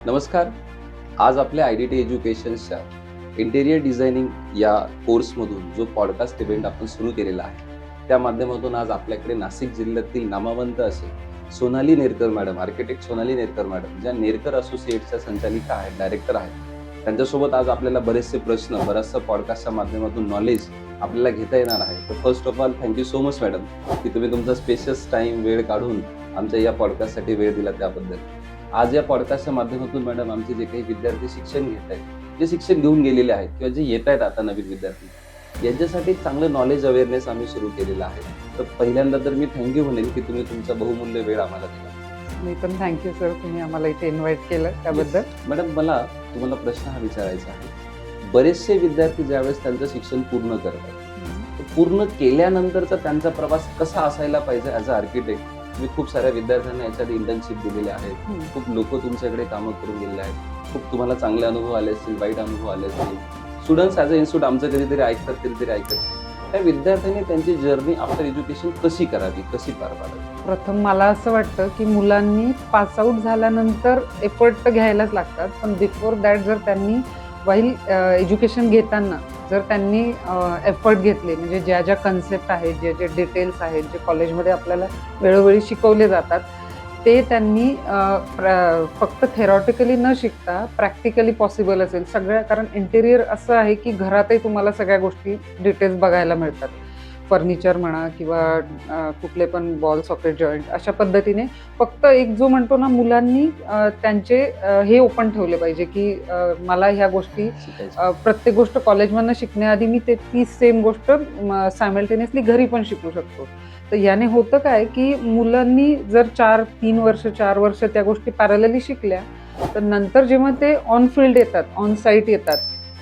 नमस्कार. आज आपल्या IDT एज्युकेशन्सच्या इंटेरियर डिझायनिंग या कोर्समधून जो पॉडकास्ट इव्हेंट आपण सुरू केलेला आहे, त्या माध्यमातून आज आपल्याकडे नाशिक जिल्ह्यातील नामवंत असे Sonali Nerkar madam, architect Sonali Nerkar madam, ज्या नेरकर असोसिएट्सच्या संचालिका आहेत, डायरेक्टर आहेत, त्यांच्यासोबत आज आपल्याला बरेचसे प्रश्न, बराचसा पॉडकास्टच्या माध्यमातून नॉलेज आपल्याला घेता येणार आहे. तर first of all thank you so much madam, की तुम्ही तुमचा स्पेशियस टाइम वेळ काढून आमच्या या पॉडकास्टसाठी वेळ दिला त्याबद्दल. आज या पॉडकास्टच्या माध्यमातून मॅडम आमचे जे काही विद्यार्थी शिक्षण घेत आहेत, जे शिक्षण घेऊन गेलेले आहेत किंवा जे येत आहेत आता नवीन विद्यार्थी, यांच्यासाठी चांगलं नॉलेज अवेअरनेस आम्ही सुरू केलेला आहे. तर पहिल्यांदा तर मी थँक्यू म्हणेन की तुम्ही तुमचा बहुमूल्य वेळ आम्हाला दिला. मी पण थँक्यू सर, तुम्ही आम्हाला इथे इन्व्हाइट केलं त्याबद्दल. मॅडम, मला तुम्हाला प्रश्न हा विचारायचा आहे. बरेचसे विद्यार्थी ज्यावेळेस त्यांचं शिक्षण पूर्ण करतात, पूर्ण केल्यानंतरचा त्यांचा प्रवास कसा असायला पाहिजे ॲज अ आर्किटेक्ट? तुम्ही खूप साऱ्या विद्यार्थ्यांना याच्यात इंटर्नशिप दिलेले आहेत, खूप लोक तुमच्याकडे कामं करून गेलेले आहेत, खूप तुम्हाला चांगले अनुभव आले असतील, वाईट अनुभव आले असतील. स्टुडंट्स ॲज अ इन्स्टिट्यूट आमचं कधीतरी ऐकतात, कधीतरी ऐकत नाही. त्या विद्यार्थ्यांनी त्यांची जर्नी आफ्टर एज्युकेशन कशी करावी, कशी पार पाडावी? प्रथम मला असं वाटतं की मुलांनी पास आउट झाल्यानंतर एफर्ट तर घ्यायलाच लागतात, पण बिफोर दॅट जर त्यांनी वाईल एज्युकेशन घेताना जर त्यांनी एफर्ट घेतले, म्हणजे ज्या ज्या कन्सेप्ट आहेत, जे जे डिटेल्स आहेत, जे कॉलेजमध्ये आपल्याला वेळोवेळी शिकवले जातात, ते त्यांनी फक्त थेरॉटिकली न शिकता प्रॅक्टिकली पॉसिबल असेल सगळ्या. कारण इंटेरियर असं आहे की घरातही तुम्हाला सगळ्या गोष्टी डिटेल्स बघायला मिळतात, फर्निचर म्हणा किंवा कुठले पण वॉल सॉकेट जॉईंट, अशा पद्धतीने. फक्त एक जो म्हणतो ना, मुलांनी त्यांचे हे ओपन ठेवले पाहिजे की मला ह्या गोष्टी प्रत्येक गोष्ट कॉलेजमधनं शिकण्याआधी मी ती सेम गोष्ट सायमल्टेनियसली घरी पण शिकू शकतो. तर याने होतं काय की मुलांनी जर 4 वर्ष त्या गोष्टी पॅरलली शिकल्या, तर नंतर जेव्हा ते ऑन फील्ड येतात, ऑन साईट येतात,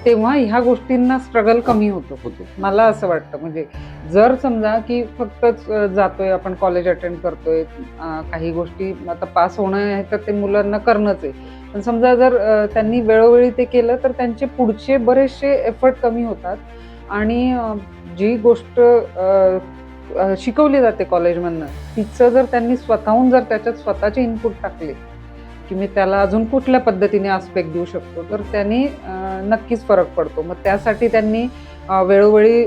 तेव्हा ह्या गोष्टींना स्ट्रगल कमी होतो. मला असं वाटतं. म्हणजे जर समजा की फक्तच जातोय आपण, कॉलेज अटेंड करतोय, काही गोष्टी आता पास होणं आहे तर ते मुलांना करणंच आहे, पण समजा जर त्यांनी वेळोवेळी ते केलं तर त्यांचे पुढचे बरेचसे एफर्ट कमी होतात. आणि जी गोष्ट शिकवली जाते कॉलेजमधनं, तिचं जर त्यांनी स्वतःहून जर त्याच्यात स्वतःचे इनपुट टाकले की मी त्याला अजून कुठल्या पद्धतीने आस्पेक्ट देऊ शकतो, तर त्यांनी नक्कीच फरक पडतो. मग त्यासाठी त्यांनी वेळोवेळी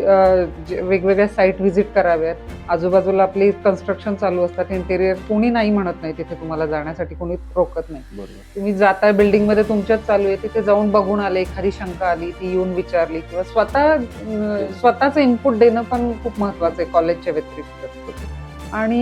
वेगवेगळ्या साईट व्हिजिट कराव्यात. आजूबाजूला आपली कन्स्ट्रक्शन चालू असतात, इंटेरियर कोणी नाही म्हणत नाही, तिथे तुम्हाला जाण्यासाठी कोणी रोकत नाही. तुम्ही जाताय, बिल्डिंगमध्ये तुमच्याच चालू आहे, तिथे जाऊन बघून आले, एखादी शंका आली ती येऊन विचारली, किंवा स्वतःचं इनपुट देणं पण खूप महत्त्वाचं आहे कॉलेजच्या व्यतिरिक्त. आणि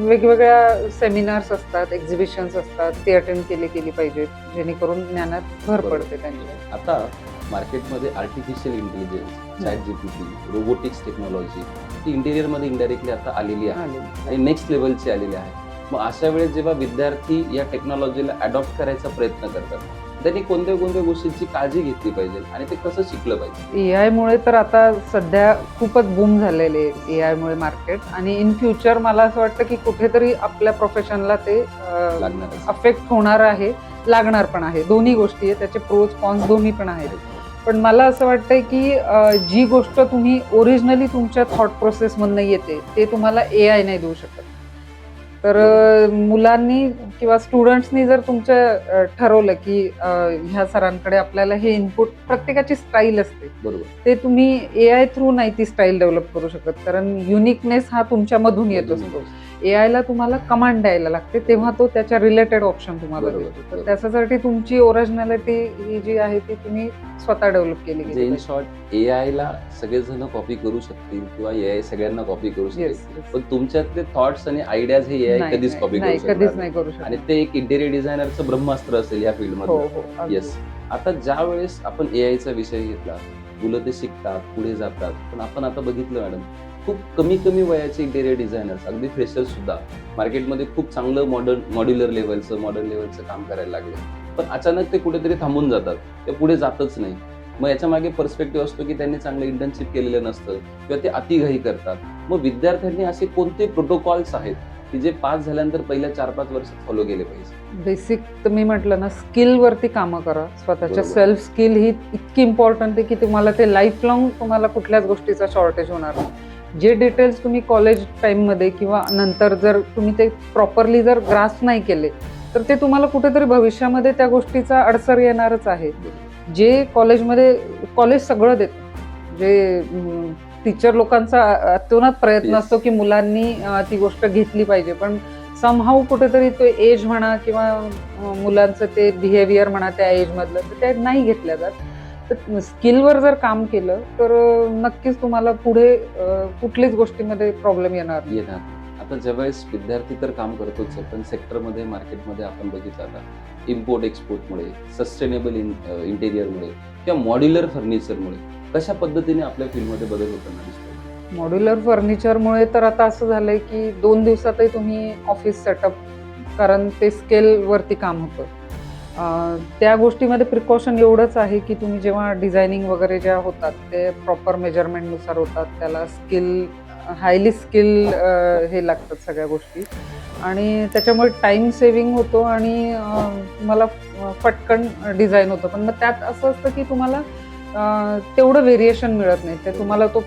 वेगवेगळ्या सेमिनार्स असतात, एक्झिबिशन्स असतात, ते अटेंड केली पाहिजेत, जेणेकरून ज्ञानात भर पडते त्यांच्या. आता मार्केटमध्ये artificial intelligence, ChatGPT, robotics technology ही इंटेरियरमध्ये इनडायरेक्टली आता आलेली आहे आणि नेक्स्ट लेवलची आलेली आहे. मग अशा वेळेस जेव्हा विद्यार्थी या टेक्नॉलॉजीला अडॉप्ट करायचा प्रयत्न करतात, त्यांनी कोणत्या गोष्टींची काळजी घेतली पाहिजे आणि ते कसं शिकलं पाहिजे? AI मुळे तर आता सध्या खूपच बूम झालेले आहे AI मुळे मार्केट, आणि इन फ्युचर मला असं वाटतं की कुठेतरी आपल्या प्रोफेशनला ते अफेक्ट होणार आहे, लागणार पण आहे. दोन्ही गोष्टी आहे, त्याचे प्रोज कॉन्स दोन्ही पण आहेत. पण मला असं वाटतंय की जी गोष्ट तुम्ही ओरिजिनली तुमच्या थॉट प्रोसेसमधनं येते, ते तुम्हाला AI नाही देऊ शकत. तर मुलांनी किंवा स्टुडंट्सनी जर तुमचं ठरवलं की ह्या सरांकडे आपल्याला हे इनपुट, प्रत्येकाची स्टाईल असते, बरोबर, ते तुम्ही AI थ्रू नाही ती स्टाईल डेव्हलप करू शकत, कारण युनिकनेस हा तुमच्यामधून येत असतो. AI ला तुम्हाला कमांड द्यायला लागते, तेव्हा तो त्याच्या रिलेटेड ऑप्शन तुम्हाला देतो. तर त्याच्यासाठी तुमची ओरिजिनॅलिटी ही जी आहे ती तुम्ही स्वतः डेव्हलप केली. इन शॉर्ट, AI ला सगळेजण कॉपी करू शकतील किंवा AI सगळ्यांना कॉपी करू शकेल, पण तुमच्यातले थॉट्स आणि आयडियाज हे AI कधीच कॉपी नाही करू शकत. आणि ते एक इंटेरियर डिझायनरचं ब्रह्मास्त्र असेल या फील्डमध्ये. येस. आता ज्या वेळेस आपण AI चा विषय घेतला, मुलं ते शिकतात, पुढे जातात, पण आपण आता बघितलं मॅडम, खूप कमी वयाचे इंटेरियर डिझायनर्स, अगदी फ्रेशर्स सुद्धा मार्केटमध्ये खूप चांगलं मॉड्युलर लेवलचं काम करायला लागले, पण अचानक ते कुठेतरी थांबून जातात, ते पुढे जातच नाही. मग याच्या मागे पर्स्पेक्टिव्ह असतो की त्यांनी चांगलं इंटर्नशिप केलेलं नसतं किंवा ते अतिघाई करतात. मग विद्यार्थ्यांनी असे कोणते प्रोटोकॉल्स आहेत की जे पास झाल्यानंतर पहिल्या 4-5 वर्षात फॉलो केले पाहिजे? बेसिक तुम्ही म्हटलं ना, स्किलवरती कामं करा. स्वतःच्या सेल्फ स्किल ही इतकी इम्पॉर्टंट आहे की तुम्हाला ते लाईफ लॉंग तुम्हाला कुठल्याच गोष्टीचा शॉर्टेज होणार नाही. जे डिटेल्स तुम्ही कॉलेज टाईममध्ये किंवा नंतर जर तुम्ही ते प्रॉपरली जर ग्रास्प नाही केले, तर ते तुम्हाला कुठेतरी भविष्यामध्ये त्या गोष्टीचा अडसर येणारच आहे. जे कॉलेज सगळं देतं, जे टीचर लोकांचा अतोनात प्रयत्न Yes. असतो की मुलांनी ती गोष्ट घेतली पाहिजे, पण समहाऊ कुठेतरी तो एज म्हणा किंवा मुलांचं ते बिहेवियर म्हणा त्या एज मधलं, तर ते नाही घेतल्या जात. तर स्किलवर जर काम केलं तर नक्कीच तुम्हाला पुढे कुठलीच गोष्टीमध्ये प्रॉब्लेम येणार नाही. येणार. आता ज्यावेळेस विद्यार्थी तर काम करतोच आहे, पण सेक्टरमध्ये मार्केटमध्ये आपण बघितलं आता इम्पोर्ट एक्सपोर्टमुळे, सस्टेनेबल इंटेरियरमुळे किंवा मॉड्युलर फर्निचरमुळे कशा पद्धतीने आपल्या फील्डमध्ये बदल होताना दिसतो? मॉड्युलर फर्निचरमुळे तर आता असं झालंय की 2 दिवसातही तुम्ही ऑफिस सेटअप, कारण ते स्केलवरती काम होतं. त्या गोष्टीमध्ये प्रिकॉशन एवढंच आहे की तुम्ही जेव्हा डिझायनिंग वगैरे ज्या होतात ते प्रॉपर मेजरमेंटनुसार होतात. त्याला हायली स्किल हे लागतात सगळ्या गोष्टी, आणि त्याच्यामुळे टाइम सेव्हिंग होतो आणि तुम्हाला पटकन डिझाईन होतं. पण मग त्यात असं असतं की तुम्हाला तेवढं व्हेरिएशन मिळत नाही. ते तुम्हाला तो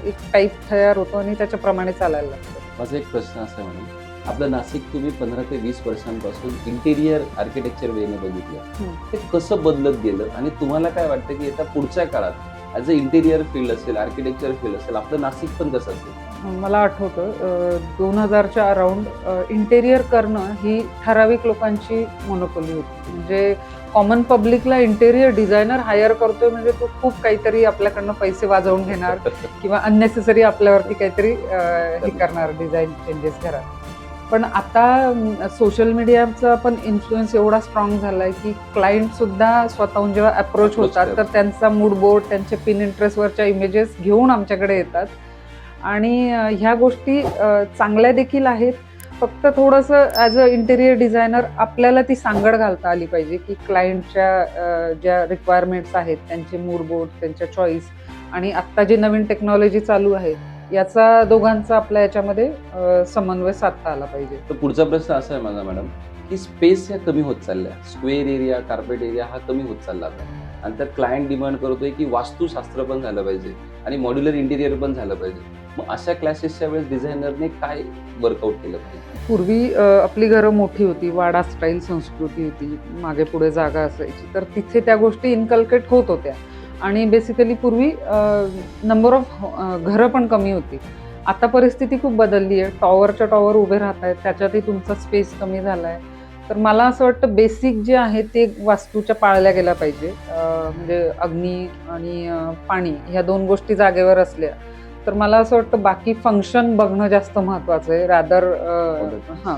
एक टाईप तयार होतो आणि त्याच्याप्रमाणे चालायला लागतं. माझा एक प्रश्न असा आहे मॅडम, आपलं नाशिक तुम्ही 15 ते 20 वर्षांपासून इंटेरियर आर्किटेक्चर वेने बघितलं, ते कसं बदलत गेलं आणि तुम्हाला काय वाटतं की आता पुढच्या काळात ॲज अ इंटेरियर फील्ड असेल, आर्किटेक्चर फील्ड असेल, आपलं नाशिक पण कसं असेल? मला आठवतं 2000च्या अराउंड इंटेरियर करणं ही ठराविक लोकांची मोनोपोली होती. म्हणजे कॉमन पब्लिकला इंटेरियर डिझायनर हायर करतोय म्हणजे तो खूप काहीतरी आपल्याकडनं पैसे वाजवून घेणार किंवा अननेसेसरी आपल्यावरती काहीतरी हे करणार, डिझाईन चेंजेस घरात. पण आता सोशल मीडियाचा पण इन्फ्लुएन्स एवढा स्ट्रॉंग झालाय की क्लायंट सुद्धा स्वतःहून जेव्हा अप्रोच होतात तर त्यांचा मूड बोर्ड, त्यांचे पिनिंटरेस्टवरच्या इमेजेस घेऊन आमच्याकडे येतात. आणि ह्या गोष्टी चांगल्या देखील आहेत. फक्त थोडंसं ॲज अ इंटेरियर डिझायनर आपल्याला ती सांगड घालता आली पाहिजे की क्लायंटच्या ज्या रिक्वायरमेंट्स आहेत, त्यांचे मूड बोर्ड, त्यांच्या चॉईस आणि आत्ता जी नवीन टेक्नॉलॉजी चालू आहे याचा दोघांचा आपल्या याच्यामध्ये समन्वय साधता आला पाहिजे. तर पुढचा प्रश्न असा आहे माझा मॅडम, की स्पेस ह्या कमी होत चालल्या, स्क्वेअर एरिया, कार्पेट एरिया हा कमी होत चालला आता, आणि त्यात क्लायंट डिमांड करतोय की वास्तुशास्त्र पण झालं पाहिजे आणि मॉड्युलर इंटिरियर पण झालं पाहिजे. मग अशा क्लासेसच्या वेळेस डिझायनरने काय वर्कआउट केलं पाहिजे? पूर्वी आपली घरं मोठी होती, वाडा स्टाईल संस्कृती होती, मागे पुढे जागा असायची, तर तिथे त्या गोष्टी इनकल्केट होत होत्या. आणि बेसिकली पूर्वी नंबर ऑफ घरं पण कमी होती. आता परिस्थिती खूप बदलली आहे. टॉवरच्या टॉवर उभे राहत आहेत, त्याच्यातही तुमचा स्पेस कमी झाला आहे. तर मला असं वाटतं बेसिक जे आहे ते वास्तूच्या पाळल्या गेल्या पाहिजे. म्हणजे अग्नी आणि पाणी ह्या 2 गोष्टी जागेवर असल्या तर मला असं वाटतं बाकी फंक्शन बघणं जास्त महत्त्वाचं आहे रादर. हां,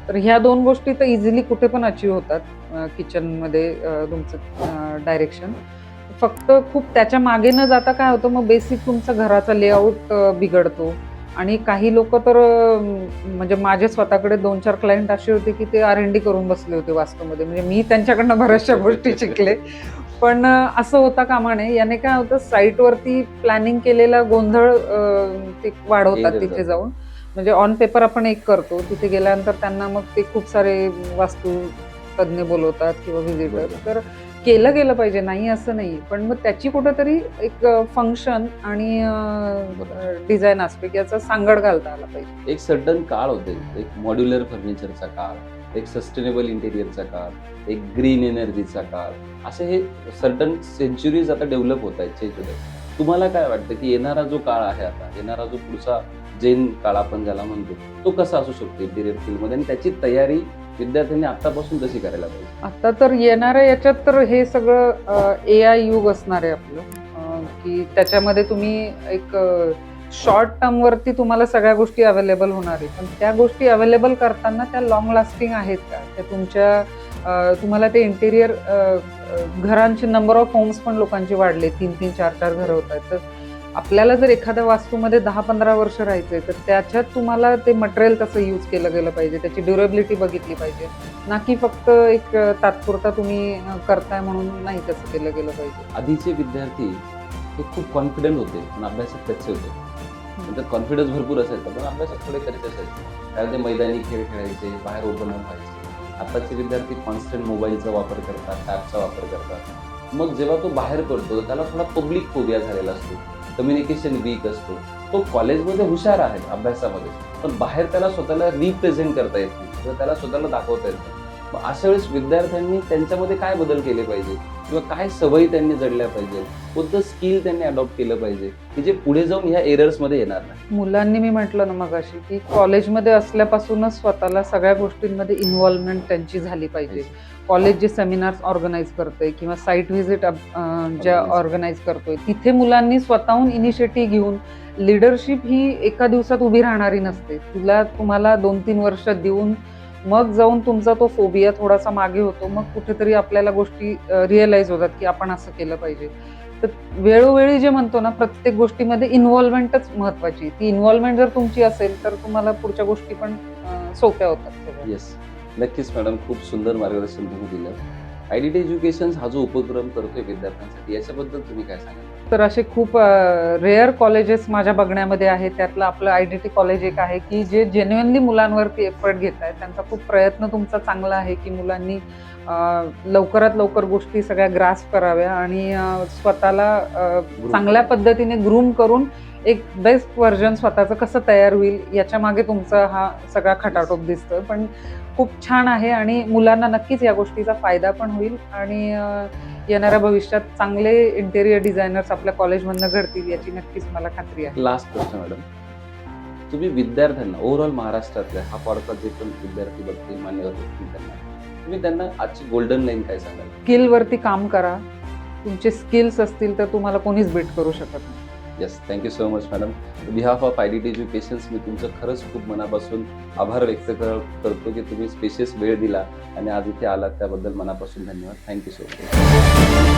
तर ह्या 2 गोष्टी तर इझिली कुठे पण अचीव्ह होतात किचनमध्ये तुमचं डायरेक्शन. फक्त खूप त्याच्या मागे न जाता काय होतं, मग बेसिक तुमचा घराचा लेआउट बिघडतो. आणि काही लोक तर म्हणजे माझे स्वतःकडे 2-4 क्लायंट असे होते की ते R&D करून बसले होते वास्तूमध्ये. म्हणजे मी त्यांच्याकडनं बऱ्याचशा गोष्टी शिकले. पण असं होता कामा नये. याने काय होतं, साईटवरती प्लॅनिंग केलेला गोंधळ ते वाढवतात तिथे जाऊन. म्हणजे ऑन पेपर आपण एक करतो, तिथे गेल्यानंतर त्यांना मग ते खूप सारे वास्तू तज्ञ बोलवतात किंवा व्हिजिटर. तर केलं गेलं पाहिजे, नाही असं नाही, पण मग त्याची कुठेतरी एक फंक्शन आणि डिझाईन आस्पेक्ट याचा सांगड घालता आला पाहिजे. एक सर्टन काळ होते, एक मॉड्युलर फर्निचरचा काळ, एक सस्टेनेबल इंटेरियरचा काळ, एक ग्रीन एनर्जीचा काळ, असे हे सर्टन सेंचुरीज आता डेव्हलप होत आहेत, चेंज होत आहेत. तुम्हाला काय वाटतं की येणारा जो काळ आहे, आता येणारा जो पुढचा जैन काळ आपण ज्याला म्हणतो, तो कसा असू शकतो इंटेरियर फील्डमध्ये, आणि त्याची तयारी विद्यार्थ्यांनी आतापासून कशी करायला पाहिजे? आता तर येणाऱ्या याच्यात तर हे सगळं AI युग असणार आहे आपलं, की त्याच्यामध्ये तुम्ही एक शॉर्ट टर्मवरती तुम्हाला सगळ्या गोष्टी अवेलेबल होणार आहे. पण त्या गोष्टी अवेलेबल करताना त्या लॉंग लास्टिंग आहेत का? त्या तुम्हाला ते इंटेरियर घरांचे नंबर ऑफ होम्स पण लोकांचे वाढले, 3-3, 4-4 घरं होत आहेत. तर आपल्याला जर एखाद्या वास्तूमध्ये 10-15 वर्ष राहायचंय तर त्याच्यात तुम्हाला ते मटेरियल कसं यूज केलं गेलं पाहिजे, त्याची ड्युरेबिलिटी बघितली पाहिजे, ना की फक्त एक तात्पुरता तुम्ही करताय म्हणून नाही तसं केलं गेलं पाहिजे. आधीचे विद्यार्थी हे खूप कॉन्फिडंट होते पण अभ्यासात कच्चे होते. त्यांचा कॉन्फिडन्स भरपूर असायचा पण अभ्यासात थोडे कच्चे असायचे, कारण ते मैदानी खेळ खेळायचे, बाहेर ओपन व्हायचे. आताचे विद्यार्थी कॉन्स्टंट मोबाईलचा वापर करतात, टॅबचा वापर करतात. मग जेव्हा तो बाहेर पडतो त्याला थोडा पब्लिक फोबिया झालेला असतो, कम्युनिकेशन वीक असतो. तो कॉलेजमध्ये हुशार आहे अभ्यासामध्ये, पण बाहेर त्याला स्वतःला रिप्रेझेंट करता येत नाही किंवा त्याला स्वतःला दाखवता येत नाही. मग अशा वेळेस विद्यार्थ्यांनी त्यांच्यामध्ये काय बदल केले पाहिजे किंवा काय सवयी त्यांनी जडल्या पाहिजे, कोणतं स्किल त्यांनी अडॉप्ट केलं पाहिजे की जे पुढे जाऊन ह्या एरर्समध्ये येणार नाही. मुलांनी, मी म्हटलं ना मगाशी, की कॉलेजमध्ये असल्यापासूनच स्वतःला सगळ्या गोष्टींमध्ये इन्व्हॉल्वमेंट त्यांची झाली पाहिजे. कॉलेज जे सेमिनार्स ऑर्गनाईज करतोय किंवा साईट व्हिजिट ज्या ऑर्गनाईज करतोय, तिथे मुलांनी स्वतःहून इनिशिएटिव्ह घेऊन, लिडरशिप ही एका दिवसात उभी राहणारी नसते. तुम्हाला 2-3 वर्ष देऊन मग जाऊन तुमचा तो फोबिया थोडासा मागे होतो. मग कुठेतरी आपल्याला गोष्टी रिअलाइज होतात की आपण असं केलं पाहिजे. तर वेळोवेळी जे म्हणतो ना, प्रत्येक गोष्टीमध्ये इन्व्हॉल्वमेंटच महत्वाची. ती इन्व्हॉल्वमेंट जर तुमची असेल तर तुम्हाला पुढच्या गोष्टी पण सोप्या होतात सगळ्या. येस, नक्कीच मॅडम, खूप सुंदर मार्गदर्शन तुम्ही दिलं. आयडीटी एज्युकेशन हा जो उपक्रम करतोय विद्यार्थ्यांसाठी, याच्याबद्दल तुम्ही काय सांगाल? तर असे खूप रेअर कॉलेजेस माझ्या बघण्यामध्ये आहेत. त्यातलं आपलं IDT कॉलेज एक आहे की जे जेन्युइनली मुलांवरती एफर्ट घेत आहेत. त्यांचा खूप प्रयत्न तुमचा चांगला आहे की मुलांनी लवकरात लवकर गोष्टी सगळ्या ग्रास्प कराव्या आणि स्वतःला चांगल्या पद्धतीने ग्रूम करून एक बेस्ट व्हर्जन स्वतःचं कसं तयार होईल याच्या मागे तुमचा हा सगळा खटाटोप दिसतोय. पण खूप छान आहे आणि मुलांना नक्कीच या गोष्टीचा फायदा पण होईल आणि येणाऱ्या भविष्यात चांगले इंटेरियर डिझायनर्स आपल्या कॉलेजमधनं घडतील याची नक्कीच मला खात्री आहे. लास्ट प्रश्न मॅडम, तुम्ही विद्यार्थ्यांना ओव्हरऑल महाराष्ट्रातल्या हा पॉडकास्ट जे पण विद्यार्थी बघतील, मान्यवर बघतील, तुम्ही त्यांना आजची गोल्डन लाईन काय सांगाल? स्किलवरती काम करा. तुमचे स्किल्स असतील तर तुम्हाला कोणीच बीट करू शकत नाही. Yes, thank you so much madam. Behalf of IDT educations मी तुमचं खरंच खूप मनापासून आभार व्यक्त करतो की तुम्ही स्पेशियस वेळ दिला आणि आज इथे आलात, त्याबद्दल मनापासून धन्यवाद. Thank you so much.